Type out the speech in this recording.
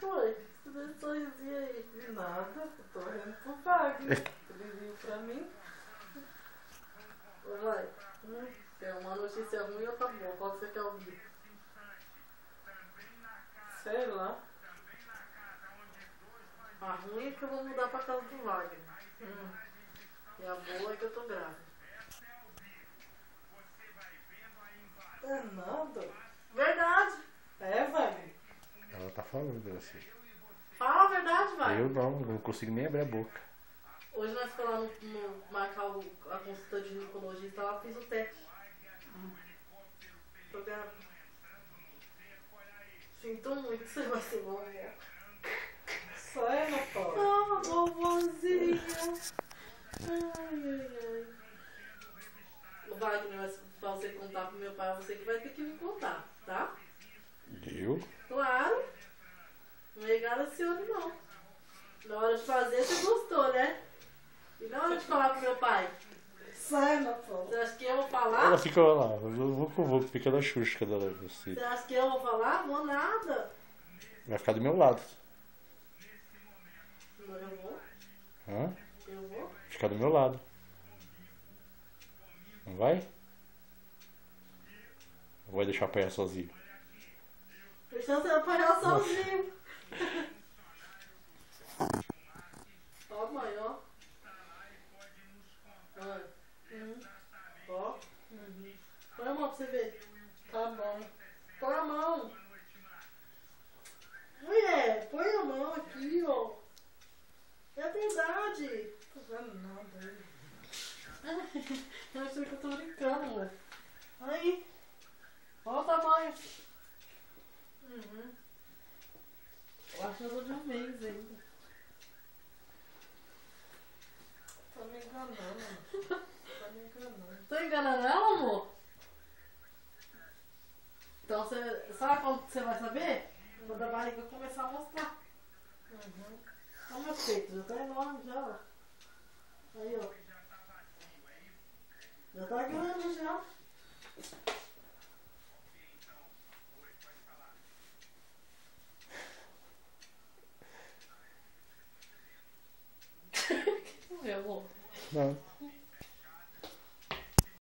Foi, esse sorrisinho aí. De nada, eu tô olhando pro Wagner. Ele viu pra mim. Ô, vai. Tem uma notícia ruim ou tá boa? Qual que você quer ouvir? Sei lá. A ruim é que eu vou mudar pra casa do Wagner. E a boa é que eu tô grávida. É nada. Verdade. É, Wagner. Ela tá falando assim. Fala a verdade, Wagner. Eu não consigo nem abrir a boca. Hoje nós fomos lá no marcar a consulta de ginecologista, ela fez o teste. Tô grávida. Sinto muito que você vai ser vovó. Sério, pô? Ah, vovozinha. Ai. O Wagner, mas pra você contar pro meu pai, você que vai ter que me contar, tá? Eu? Claro. Não regala esse olho, não. Na hora de fazer, você gostou, né? E na hora de falar pro meu pai? Sério, pô. Você acha que eu vou falar? Ela fica lá, eu vou, fica da Xuxa quando ela assim. Você acha que eu vou falar? Vou nada. Vai ficar do meu lado. Não, eu vou. Hã? Eu vou. Ficar do meu lado. Não vai? Ou vai deixar apanhar sozinho? Deixa você apanhar sozinho. Ó, mãe, ó. Olha. Ó. Põe a mão pra você ver. Tá bom. Põe a mão. Mulher, põe a mão aqui, ó. É verdade. Tô vendo nada aí. Eu achei que eu tô brincando, amor. Aí. Ó o tamanho. Eu acho que eu tô de um mês ainda. Tô me enganando. Tô me enganando. Tô enganando ela, amor? Então você. Sabe quando você vai saber? Quando a barriga começar a mostrar. Olha meu peito, já tá enorme já, ó. Aí, ó. Já tá grande já. Meu amor. Não.